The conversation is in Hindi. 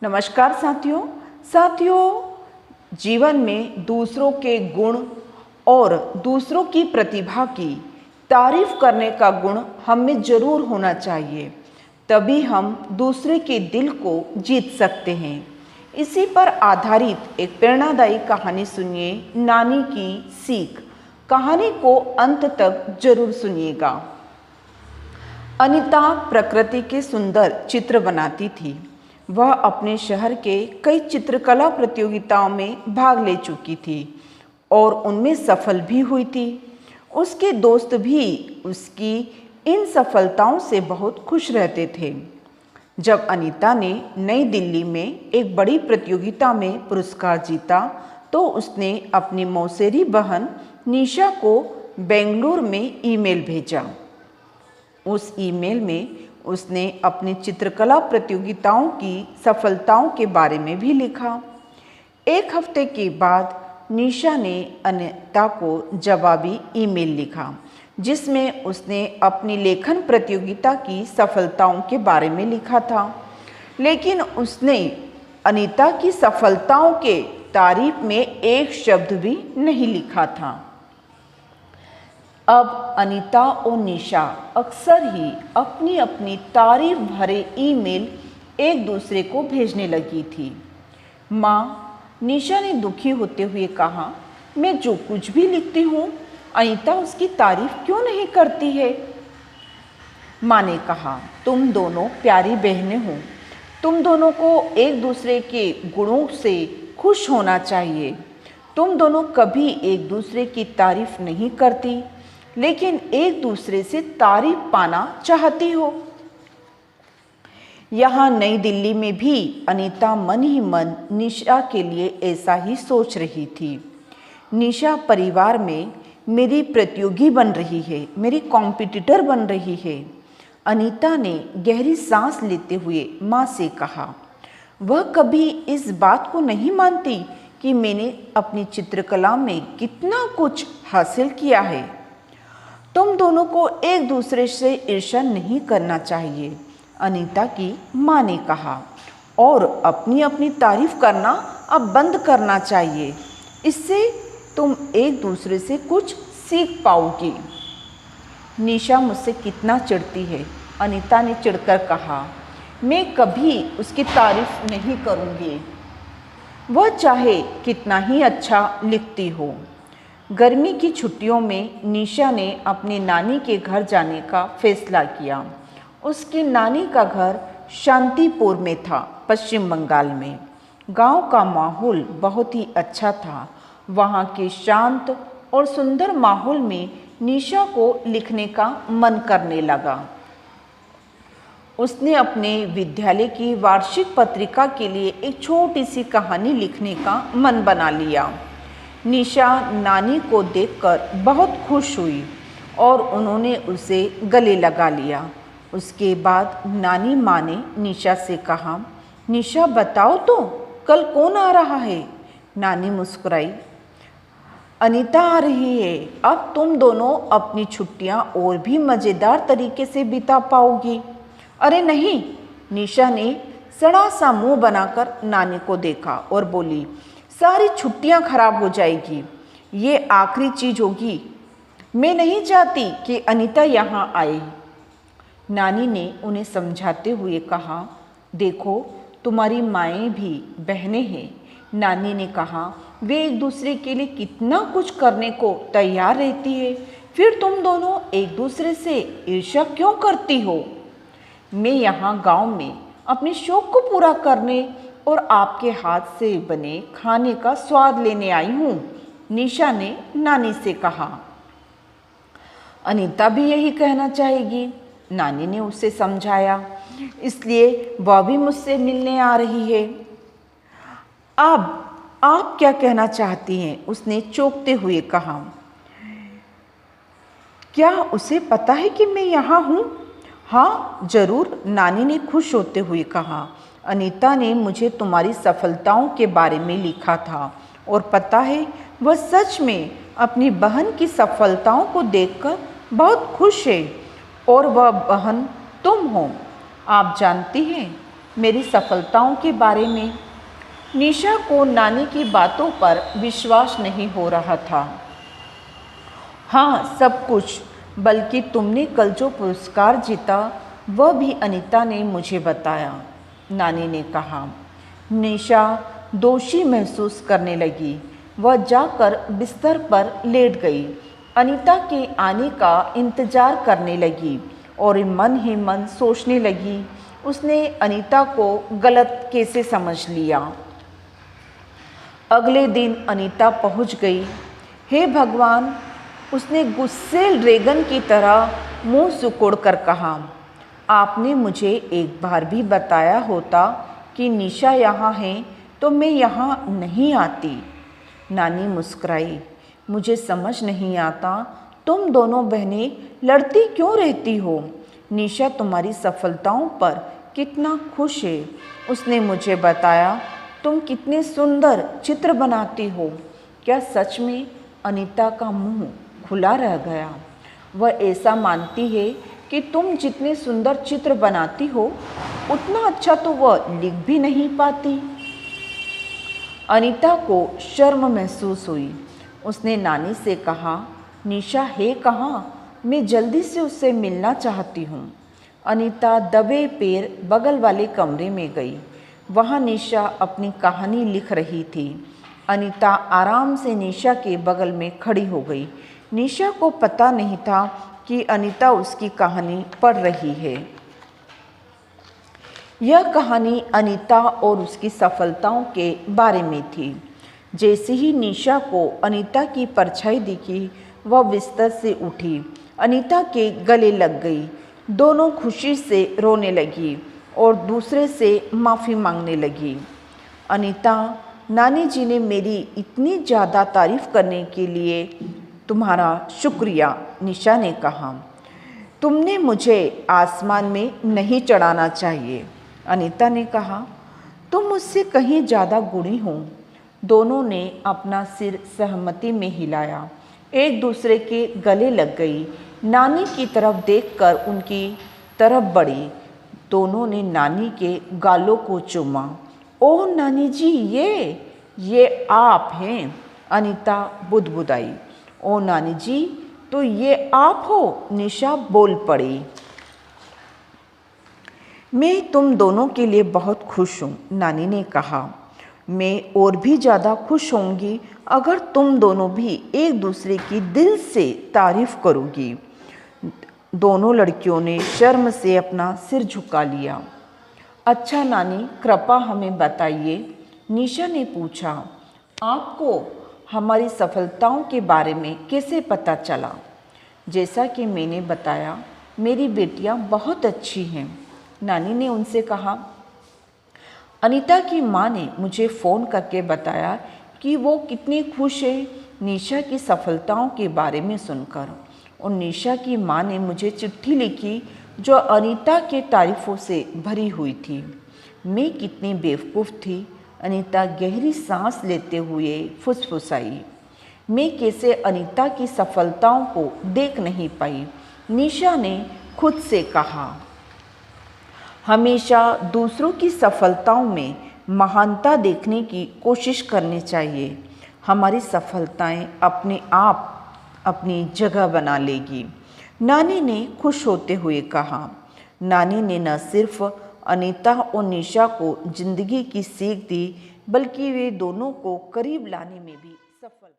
नमस्कार साथियों, जीवन में दूसरों के गुण और दूसरों की प्रतिभा की तारीफ करने का गुण हम में जरूर होना चाहिए, तभी हम दूसरे के दिल को जीत सकते हैं। इसी पर आधारित एक प्रेरणादायी कहानी सुनिए, नानी की सीख। कहानी को अंत तक जरूर सुनिएगा। अनीता प्रकृति के सुंदर चित्र बनाती थी। वह अपने शहर के कई चित्रकला प्रतियोगिताओं में भाग ले चुकी थी और उनमें सफल भी हुई थी। उसके दोस्त भी उसकी इन सफलताओं से बहुत खुश रहते थे। जब अनीता ने नई दिल्ली में एक बड़ी प्रतियोगिता में पुरस्कार जीता तो उसने अपनी मौसेरी बहन निशा को बेंगलुरु में ईमेल भेजा। उस ईमेल में उसने अपनी चित्रकला प्रतियोगिताओं की सफलताओं के बारे में भी लिखा। एक हफ्ते के बाद निशा ने अनीता को जवाबी ईमेल लिखा, जिसमें उसने अपनी लेखन प्रतियोगिता की सफलताओं के बारे में लिखा था, लेकिन उसने अनीता की सफलताओं के तारीफ में एक शब्द भी नहीं लिखा था। अब अनीता और निशा अक्सर ही अपनी अपनी तारीफ भरे ईमेल एक दूसरे को भेजने लगी थी। माँ, निशा ने दुखी होते हुए कहा, मैं जो कुछ भी लिखती हूँ अनीता उसकी तारीफ क्यों नहीं करती है? माँ ने कहा, तुम दोनों प्यारी बहनें हो, तुम दोनों को एक दूसरे के गुणों से खुश होना चाहिए। तुम दोनों कभी एक दूसरे की तारीफ नहीं करती, लेकिन एक दूसरे से तारीफ पाना चाहती हो। यहाँ नई दिल्ली में भी अनीता मन ही मन निशा के लिए ऐसा ही सोच रही थी। निशा परिवार में मेरी प्रतियोगी बन रही है, मेरी कॉम्पिटिटर बन रही है। अनीता ने गहरी सांस लेते हुए माँ से कहा, वह कभी इस बात को नहीं मानती कि मैंने अपनी चित्रकला में कितना कुछ हासिल किया है। तुम दोनों को एक दूसरे से ईर्ष्या नहीं करना चाहिए, अनीता की माँ ने कहा, और अपनी अपनी तारीफ करना अब बंद करना चाहिए। इससे तुम एक दूसरे से कुछ सीख पाओगी। निशा मुझसे कितना चिढ़ती है, अनीता ने चिढ़कर कहा, मैं कभी उसकी तारीफ नहीं करूँगी, वह चाहे कितना ही अच्छा लिखती हो। गर्मी की छुट्टियों में निशा ने अपनी नानी के घर जाने का फैसला किया। उसकी नानी का घर शांतिपुर में था, पश्चिम बंगाल में। गांव का माहौल बहुत ही अच्छा था। वहां के शांत और सुंदर माहौल में निशा को लिखने का मन करने लगा। उसने अपने विद्यालय की वार्षिक पत्रिका के लिए एक छोटी सी कहानी लिखने का मन बना लिया। निशा नानी को देखकर बहुत खुश हुई और उन्होंने उसे गले लगा लिया। उसके बाद नानी माँ ने निशा से कहा, निशा बताओ तो कल कौन आ रहा है? नानी मुस्कुराई, अनीता आ रही है। अब तुम दोनों अपनी छुट्टियाँ और भी मज़ेदार तरीके से बिता पाओगी। अरे नहीं, निशा ने सड़ा सा मुँह बनाकर नानी को देखा और बोली, सारी छुट्टियां खराब हो जाएगी, ये आखिरी चीज होगी। मैं नहीं चाहती कि अनीता यहाँ आए। नानी ने उन्हें समझाते हुए कहा, देखो तुम्हारी माएँ भी बहनें हैं। नानी ने कहा, वे एक दूसरे के लिए कितना कुछ करने को तैयार रहती है, फिर तुम दोनों एक दूसरे से ईर्ष्या क्यों करती हो? मैं यहाँ गांव में अपने शौक को पूरा करने और आपके हाथ से बने खाने का स्वाद लेने आई हूँ, निशा ने नानी से कहा। अनीता भी यही कहना चाहेगी, नानी ने उसे समझाया, इसलिए वह भी मुझसे मिलने आ रही है। अब आप क्या कहना चाहती हैं? उसने चौंकते हुए कहा। क्या उसे पता है कि मैं यहाँ हूँ? हाँ जरूर, नानी ने खुश होते हुए कहा। अनीता ने मुझे तुम्हारी सफलताओं के बारे में लिखा था और पता है वह सच में अपनी बहन की सफलताओं को देखकर बहुत खुश है, और वह बहन तुम हो। आप जानती हैं मेरी सफलताओं के बारे में? निशा को नानी की बातों पर विश्वास नहीं हो रहा था। हाँ, सब कुछ, बल्कि तुमने कल जो पुरस्कार जीता वह भी अनीता ने मुझे बताया, नानी ने कहा। निशा दोषी महसूस करने लगी। वह जाकर बिस्तर पर लेट गई, अनीता के आने का इंतजार करने लगी और मन ही मन सोचने लगी, उसने अनीता को गलत कैसे समझ लिया। अगले दिन अनीता पहुंच गई। हे भगवान, उसने गुस्से ड्रैगन की तरह मुंह सिकोड़ कर कहा, आपने मुझे एक बार भी बताया होता कि निशा यहाँ है तो मैं यहाँ नहीं आती। नानी मुस्कुराई। मुझे समझ नहीं आता तुम दोनों बहनें लड़ती क्यों रहती हो। निशा तुम्हारी सफलताओं पर कितना खुश है। उसने मुझे बताया तुम कितने सुंदर चित्र बनाती हो। क्या सच में? अनीता का मुंह खुला रह गया। वह ऐसा मानती है कि तुम जितने सुंदर चित्र बनाती हो उतना अच्छा तो वह लिख भी नहीं पाती। अनीता को शर्म महसूस हुई। उसने नानी से कहा, निशा है कहाँ? मैं जल्दी से उससे मिलना चाहती हूँ। अनीता दबे पैर बगल वाले कमरे में गई। वहाँ निशा अपनी कहानी लिख रही थी। अनीता आराम से निशा के बगल में खड़ी हो गई। निशा को पता नहीं था कि अनीता उसकी कहानी पढ़ रही है। यह कहानी अनीता और उसकी सफलताओं के बारे में थी। जैसे ही निशा को अनीता की परछाई दिखी, वह बिस्तर से उठी, अनीता के गले लग गई। दोनों खुशी से रोने लगी और दूसरे से माफ़ी मांगने लगी। अनीता, नानी जी ने मेरी इतनी ज़्यादा तारीफ़ करने के लिए तुम्हारा शुक्रिया, निशा ने कहा। तुमने मुझे आसमान में नहीं चढ़ाना चाहिए, अनीता ने कहा। तुम मुझसे कहीं ज़्यादा गुणी हो। दोनों ने अपना सिर सहमति में हिलाया, एक दूसरे के गले लग गई। नानी की तरफ देखकर उनकी तरफ बढ़ी। दोनों ने नानी के गालों को चूमा। ओह नानी जी, ये आप हैं? अनीता बुदबुदाई। ओ नानी जी, तो ये आप हो? निशा बोल पड़ी। मैं तुम दोनों के लिए बहुत खुश हूँ, नानी ने कहा। मैं और भी ज़्यादा खुश होंगी अगर तुम दोनों भी एक दूसरे की दिल से तारीफ करोगी। दोनों लड़कियों ने शर्म से अपना सिर झुका लिया। अच्छा नानी, कृपा हमें बताइए, निशा ने पूछा। आपको हमारी सफलताओं के बारे में कैसे पता चला? जैसा कि मैंने बताया, मेरी बेटियां बहुत अच्छी हैं, नानी ने उनसे कहा। अनीता की माँ ने मुझे फ़ोन करके बताया कि वो कितनी खुश है निशा की सफलताओं के बारे में सुनकर। और निशा की माँ ने मुझे चिट्ठी लिखी जो अनीता के तारीफ़ों से भरी हुई थी। मैं कितनी बेवकूफ़ थी, अनीता गहरी सांस लेते हुए फुसफुसाई। मैं कैसे अनीता की सफलताओं को देख नहीं पाई, निशा ने खुद से कहा। हमेशा दूसरों की सफलताओं में महानता देखने की कोशिश करनी चाहिए। हमारी सफलताएं अपने आप अपनी जगह बना लेगी, नानी ने खुश होते हुए कहा। नानी ने न सिर्फ अनीता और निशा को जिंदगी की सीख दी, बल्कि वे दोनों को करीब लाने में भी सफल